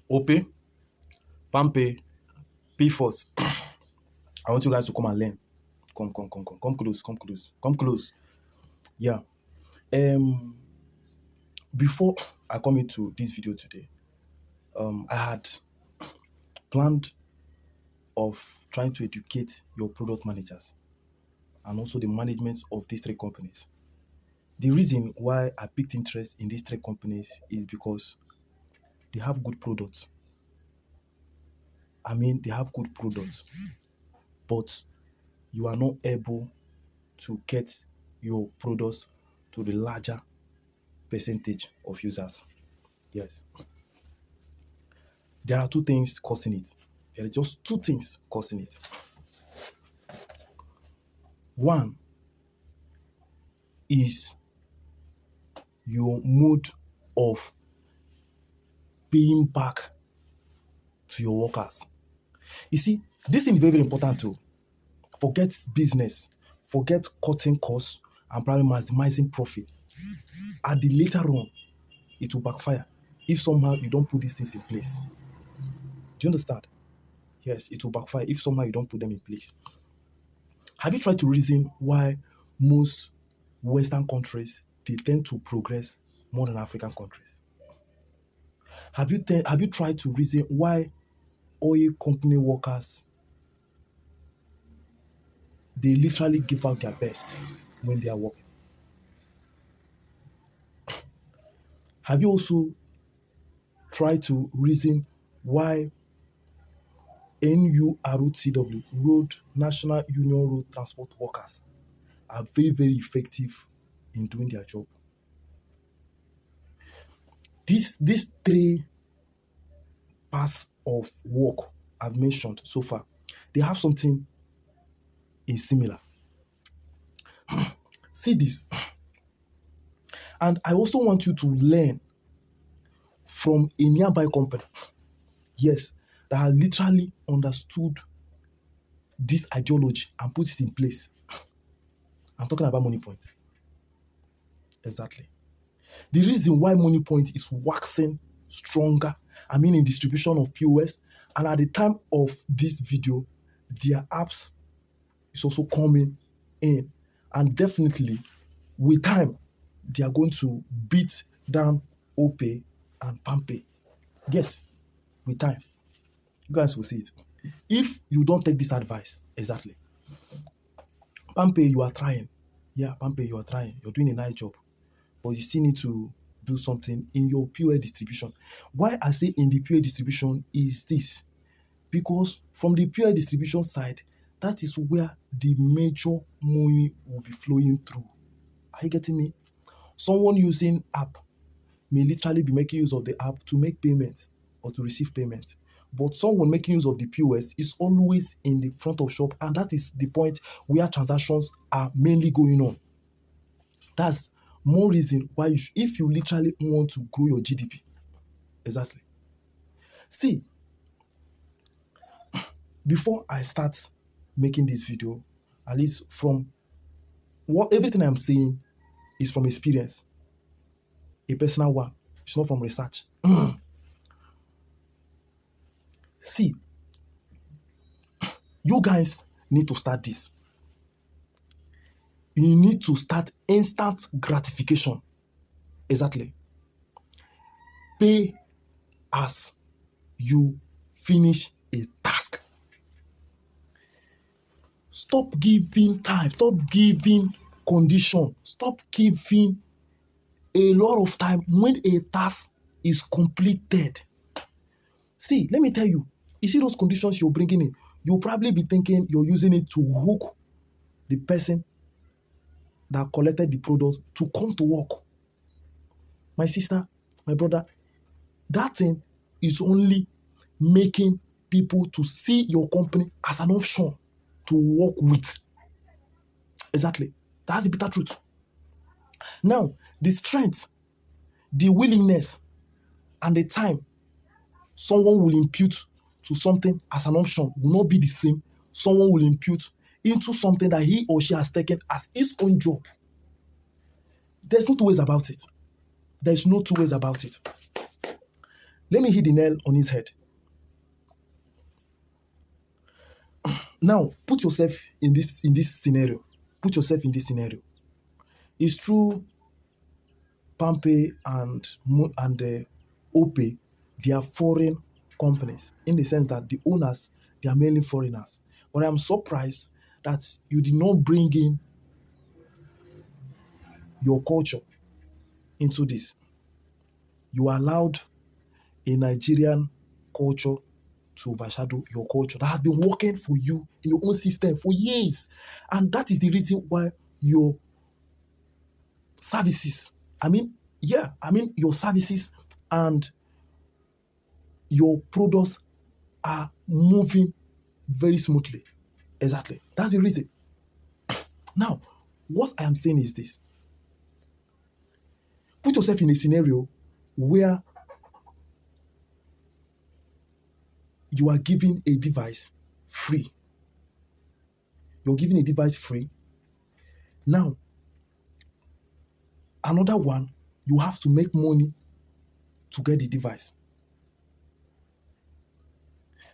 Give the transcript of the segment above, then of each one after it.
Opay Palmpay Payforce. I want you guys to come and learn. Come close. Yeah. Before I come into this video today, I had planned of trying to educate your product managers and also the management of these three companies. The reason why I picked interest in these three companies is because they have good products. They have good products, but you are not able to get your products to the larger percentage of users. Yes. There are two things causing it. There are just two things causing it. One is your mode of paying back to your workers. You see, this thing is very, very important too. Forget business, forget cutting costs and probably maximizing profit. At the later on, it will backfire if somehow you don't put these things in place. Do you understand? Yes, it will backfire if somehow you don't put them in place. Have you tried to reason why most Western countries, they tend to progress more than African countries? Have you tried to reason why oil company workers, they literally give out their best when they are working? Have you also tried to reason why NURTW, Road National Union Road Transport Workers, are very, very effective in doing their job? These three parts of work I've mentioned so far, they have something in similar. See this. And I also want you to learn from a nearby company, yes, that has literally understood this ideology and put it in place. I'm talking about MoneyPoint. Exactly. The reason why MoneyPoint is waxing stronger, in distribution of POS, and at the time of this video, their apps is also coming in. And definitely, with time, they are going to beat down Opay and Palmpay. Yes, with time. You guys will see it. If you don't take this advice, exactly. Palmpay, you are trying. Yeah, Palmpay, you are trying. You're doing a nice job. But you still need to do something in your POS distribution. Why I say in the POS distribution is this. Because from the POS distribution side, that is where the major money will be flowing through. Are you getting me? Someone using app may literally be making use of the app to make payment or to receive payment. But someone making use of the POS is always in the front of shop, and that is the point where transactions are mainly going on. That's more reason why if you literally want to grow your GDP. Exactly. See, before I start making this video, at least from everything I'm saying is from experience, a personal one. It's not from research. See, you guys need to start this. You need to start instant gratification. Exactly. Pay as you finish a task. Stop giving time. Stop giving condition. Stop giving a lot of time when a task is completed. See, let me tell you. You see those conditions you're bringing in, you'll probably be thinking you're using it to hook the person that collected the product to come to work. My sister, my brother, that thing is only making people to see your company as an option to work with. Exactly. That's the bitter truth. Now, the strength, the willingness, and the time someone will impute to something as an option will not be the same. Someone will impute into something that he or she has taken as his own job. There's no two ways about it. There's no two ways about it. Let me hit the nail on his head. Now, put yourself in this scenario. Put yourself in this scenario. It's true, Palmpay and Opay, they are foreign companies in the sense that the owners, they are mainly foreigners. But I'm surprised that you did not bring in your culture into this. You allowed a Nigerian culture to overshadow your culture that has been working for you in your own system for years. And that is the reason why your services, your services and your products are moving very smoothly. Exactly. That's the reason. Now, what I am saying is this. Put yourself in a scenario where you are given a device free. You're given a device free. Now, another one, you have to make money to get the device.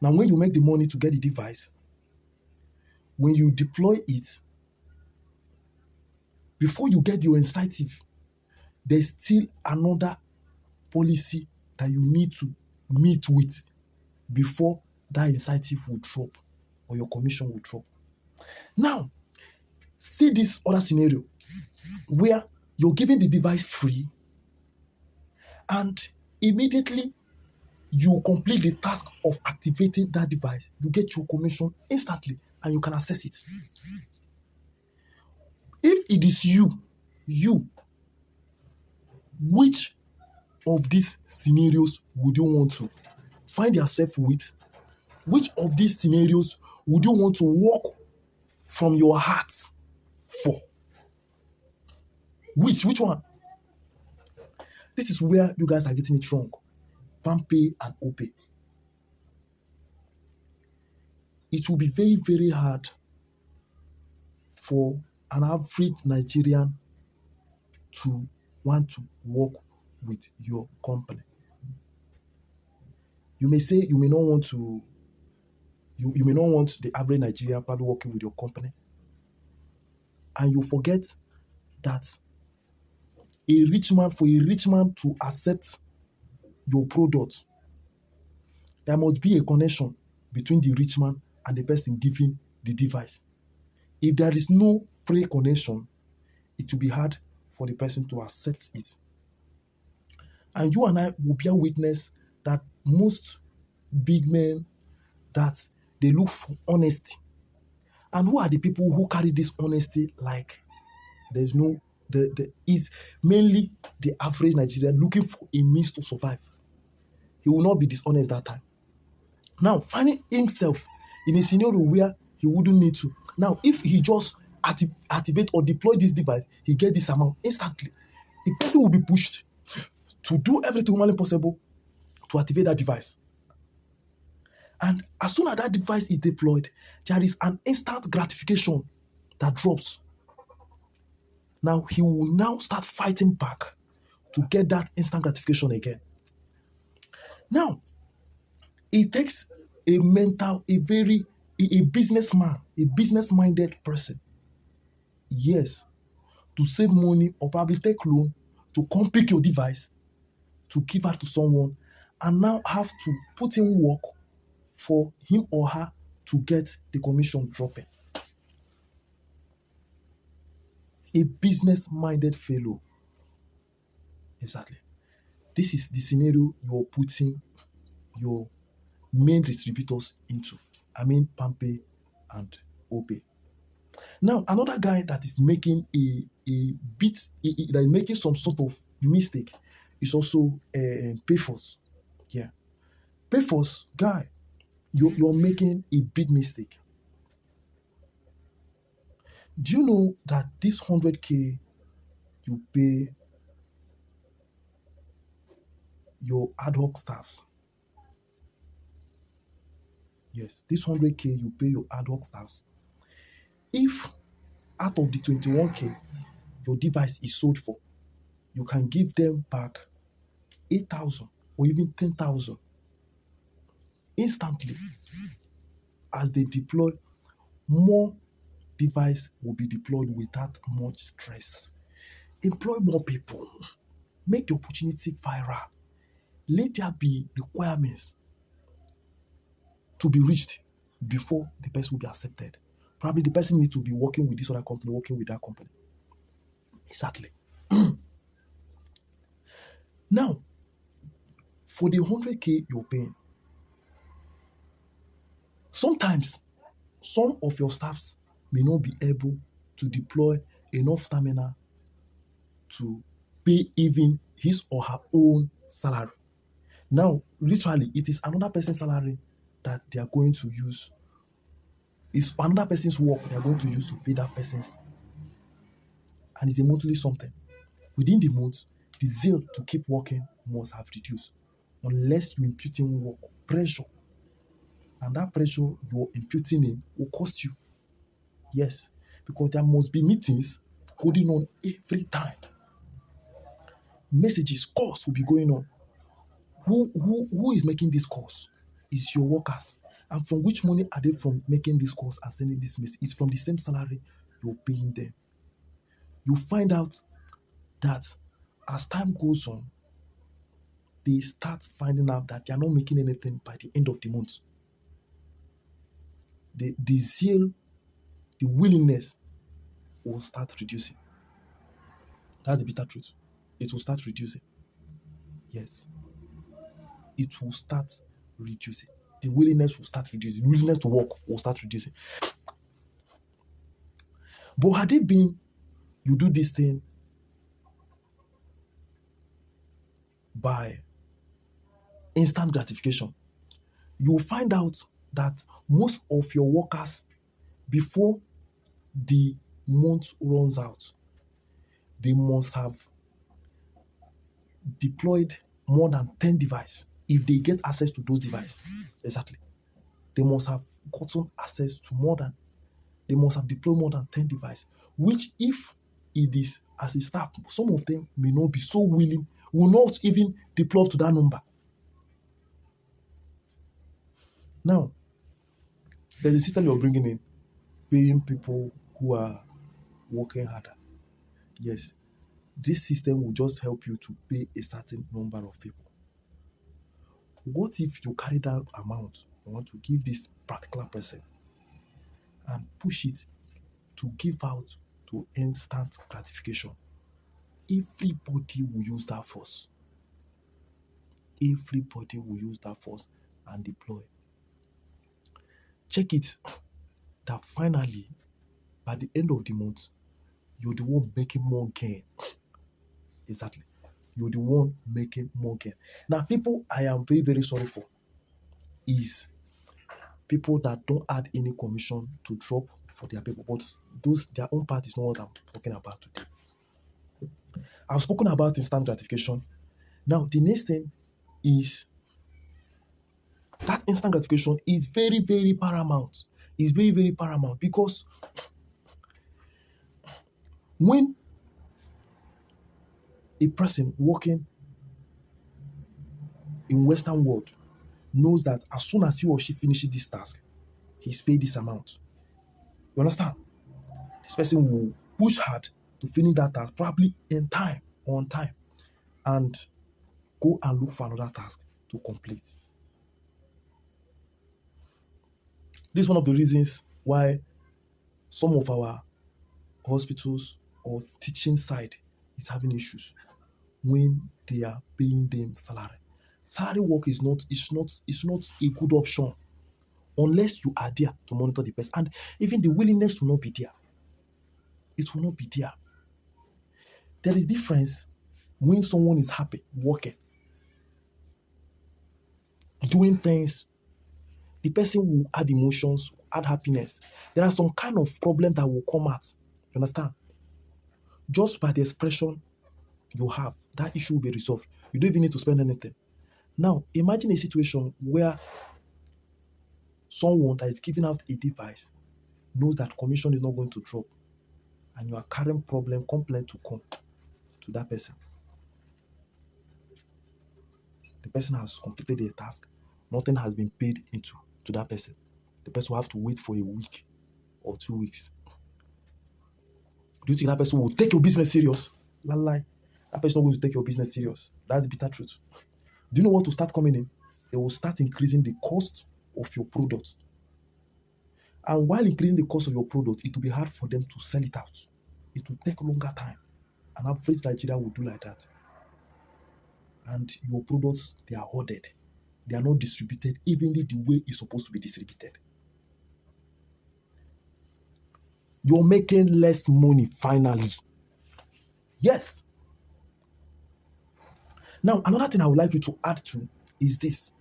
Now, when you make the money to get the device, when you deploy it, before you get your incentive, there's still another policy that you need to meet with before that incentive will drop or your commission will drop. Now, see this other scenario where you're giving the device free and immediately you complete the task of activating that device, you get your commission instantly and you can access it. If it is you, which of these scenarios would you want to find yourself with? Which of these scenarios would you want to walk from your heart for? Which one? This is where you guys are getting it wrong. Palmpay and Opay. It will be very, very hard for an average Nigerian to want to work with your company. You may say you may not want the average Nigerian probably working with your company. And you forget that for a rich man to accept your product, there must be a connection between the rich man and the person giving the device. If there is no pre-connection, it will be hard for the person to accept it. And you and I will bear witness that most big men, that they look for honesty. And who are the people who carry this honesty like there's no, is mainly the average Nigerian looking for a means to survive. He will not be dishonest that time. Now, finding himself in a scenario where he wouldn't need to. Now, if he just activate or deploy this device, he get this amount instantly. The person will be pushed to do everything humanly possible to activate that device. And as soon as that device is deployed, there is an instant gratification that drops. Now, he will now start fighting back to get that instant gratification again. Now, it takes a businessman, a business-minded person, yes, to save money or probably take loan to come pick your device, to give her to someone, and now have to put in work for him or her to get the commission dropping. A business-minded fellow. Exactly. This is the scenario you're putting your main distributors into. I mean Palmpay and Opay. Now, another guy that is making that is making some sort of mistake is also Payforce. Yeah. Payforce, guy, you're making a big mistake. Do you know that this 100K you pay your ad hoc staffs? Yes, this 100K you pay your ad hoc staffs. If out of the 21K your device is sold for, you can give them back 8,000 or even 10,000 instantly. As they deploy, more device will be deployed without much stress. Employ more people. Make the opportunity viral. Let there be requirements to be reached before the person will be accepted. Probably the person needs to be working with this other company, working with that company. Exactly. Now, for the 100K you're paying, sometimes some of your staffs may not be able to deploy enough stamina to pay even his or her own salary. Now, literally, it is another person's salary that they are going to use. It's another person's work they are going to use to pay that person's, and it's a monthly something. Within the month, the zeal to keep working must have reduced, unless you impute in work pressure, and that pressure you're imputing in will cost you. Yes, because there must be meetings going on every time. Messages, calls will be going on. Who is making this calls? It's your workers. And from which money are they from making these calls and sending this message? It's from the same salary you're paying them. You find out that as time goes on, they start finding out that they are not making anything by the end of the month. The zeal, the willingness will start reducing. That's the bitter truth. It will start reducing. Yes. It will start reducing. The willingness will start reducing. The willingness to work will start reducing. But had it been you do this thing by instant gratification, you will find out that most of your workers, before the month runs out, they must have deployed more than 10 devices. If they get access to those devices, exactly, they must have gotten access to they must have deployed more than 10 devices, which if it is as a staff, some of them may not be so willing, will not even deploy up to that number. Now, there's a system you're bringing in, paying people who are working harder. Yes, this system will just help you to pay a certain number of people. What if you carry that amount you want to give this particular person and push it to give out to instant gratification? Everybody will use that force. Everybody will use that force and deploy. Check it that finally, by the end of the month, you're the one making more gain. Exactly. You're the one making more gain. Now, people I am very, very sorry for is people that don't add any commission to drop for their people, but their own part is not what I'm talking about today. I've spoken about instant gratification. Now, the next thing is that instant gratification is very, very paramount. It's very, very paramount because when a person working in Western world knows that as soon as he or she finishes this task, he's paid this amount. You understand? This person will push hard to finish that task, probably on time, and go and look for another task to complete. This is one of the reasons why some of our hospitals or teaching side is having issues when they are paying them salary. Salary work is not a good option unless you are there to monitor the person, and even the willingness will not be there. It will not be there. There is difference when someone is happy working, doing things. The person will add emotions, add happiness. There are some kind of problem that will come out. You understand? Just by the expression you have, that issue will be resolved. You don't even need to spend anything. Now, imagine a situation where someone that is giving out a device knows that commission is not going to drop, and you are carrying complaint to come to that person. The person has completed their task. Nothing has been paid into to that person. The person will have to wait for a week or 2 weeks. Do you think that person will take your business serious? Lie. That person is not going to take your business serious. That's the bitter truth. Do you know what will start coming in? It will start increasing the cost of your product. And while increasing the cost of your product, it will be hard for them to sell it out. It will take longer time. And I'm afraid Nigeria will do like that. And your products, they are hoarded. They are not distributed evenly the way it's supposed to be distributed. You're making less money finally. Yes. Now, another thing I would like you to add to is this.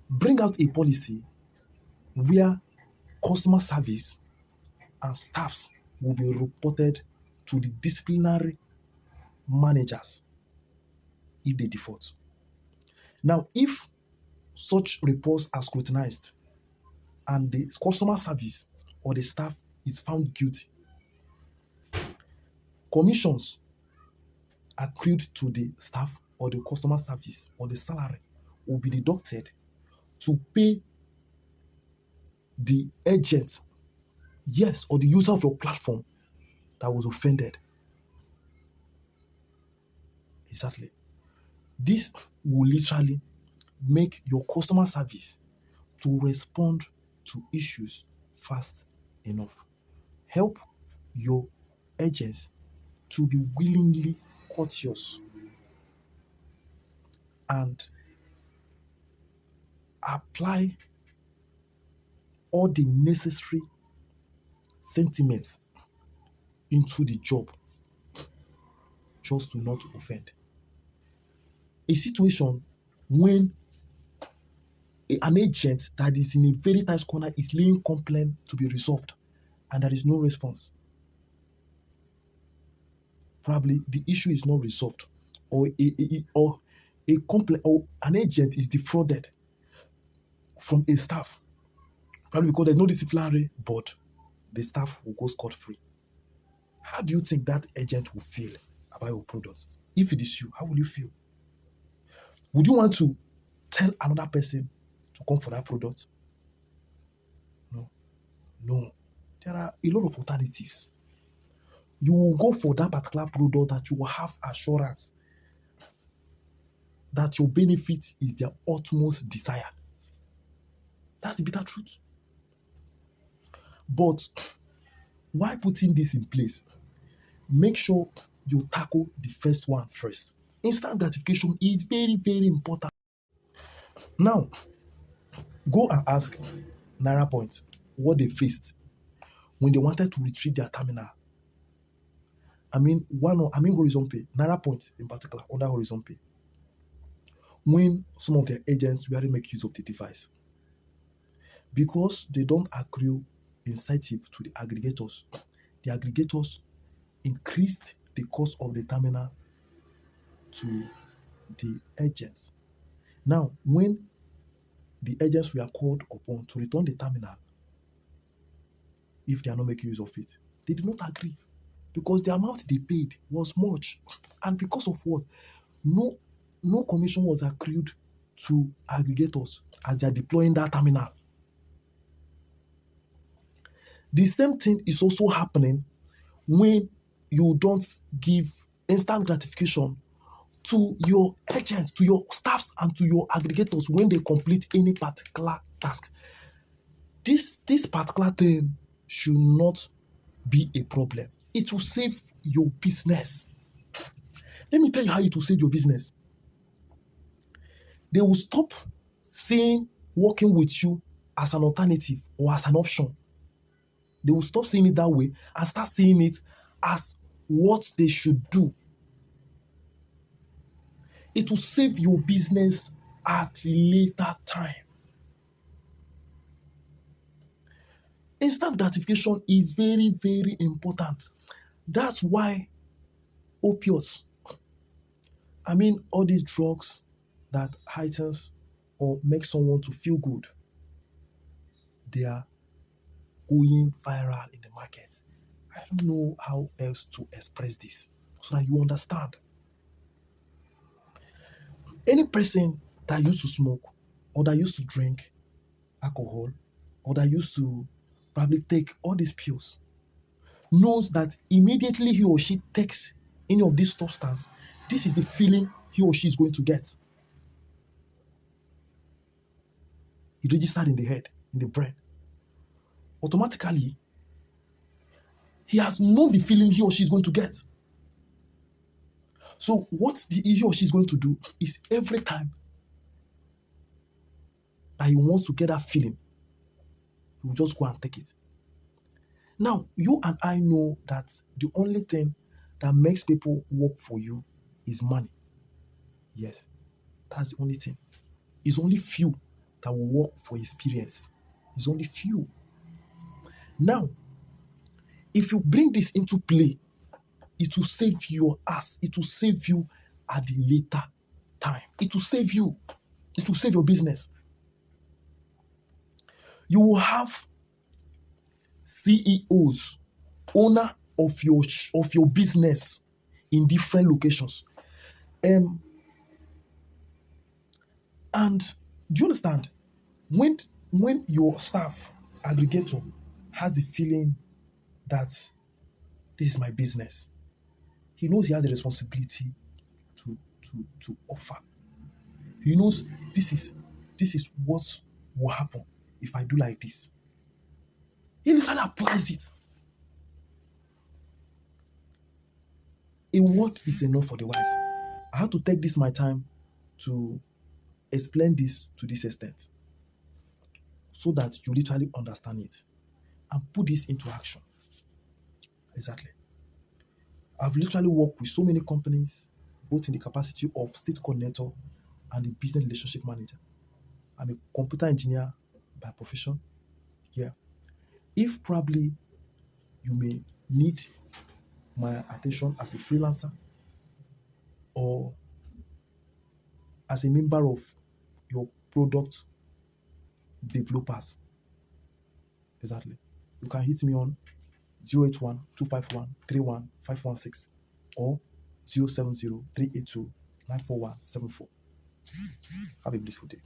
Bring out a policy where customer service and staffs will be reported to the disciplinary managers if they default. Now, if such reports are scrutinized and the customer service or the staff is found guilty, commissions accrued to the staff or the customer service or the salary will be deducted to pay the agent, yes, or the user of your platform that was offended. Exactly. This will literally make your customer service to respond to issues fast enough. Help your agents to be willingly courteous and apply all the necessary sentiments into the job just to not offend. A situation when an agent that is in a very tight corner is laying complaint to be resolved and there is no response. Probably the issue is not resolved, or a complaint or an agent is defrauded from a staff, probably because there's no disciplinary board, the staff will go scot-free. How do you think that agent will feel about your product? If it is you, how will you feel? Would you want to tell another person to come for that product? No. There are a lot of alternatives. You will go for that particular product that you will have assurance that your benefit is their utmost desire. That's the bitter truth. But while putting this in place, make sure you tackle the first one first. Instant gratification is very, very important. Now, go and ask Naira Point what they faced when they wanted to retrieve their terminal. Horizon Pay, Naira Point in particular, under Horizon Pay, when some of their agents really make use of the device. Because they don't accrue incentive to the aggregators increased the cost of the terminal to the agents. Now, when the agents were called upon to return the terminal, if they are not making use of it, they did not agree because the amount they paid was much. And because of what? No commission was accrued to aggregators as they are deploying that terminal. The same thing is also happening when you don't give instant gratification to your agents, to your staffs, and to your aggregators when they complete any particular task. This particular thing should not be a problem. It will save your business. Let me tell you how it will save your business. They will stop seeing working with you as an alternative or as an option. They will stop seeing it that way and start seeing it as what they should do. It will save your business at a later time. Instant gratification is very, very important. That's why opioids, all these drugs that heightens or make someone to feel good, they are going viral in the market. I don't know how else to express this so that you understand. Any person that used to smoke or that used to drink alcohol or that used to probably take all these pills knows that immediately he or she takes any of these substances, this is the feeling he or she is going to get. It registered in the head, in the brain. Automatically, he has known the feeling he or she is going to get. So what he or she is going to do is every time that he wants to get that feeling, he will just go and take it. Now, you and I know that the only thing that makes people work for you is money. Yes, that's the only thing. It's only few that will work for experience. It's only few. Now, if you bring this into play, it will save your ass. It will save you at the later time. It will save you. It will save your business. You will have CEOs, owner of your business in different locations. And do you understand? When your staff aggregator has the feeling that this is my business, he knows he has a responsibility to offer. He knows this is what will happen if I do like this. He literally applies it. A word is enough for the wise. I have to take this my time to explain this to this extent so that you literally understand it and put this into action. Exactly. I've literally worked with so many companies, both in the capacity of state coordinator and the business relationship manager. I'm a computer engineer by profession. Yeah. If probably you may need my attention as a freelancer or as a member of your product developers, exactly, you can hit me on 081 251 31516 or 070 382 94174. Have a blissful day.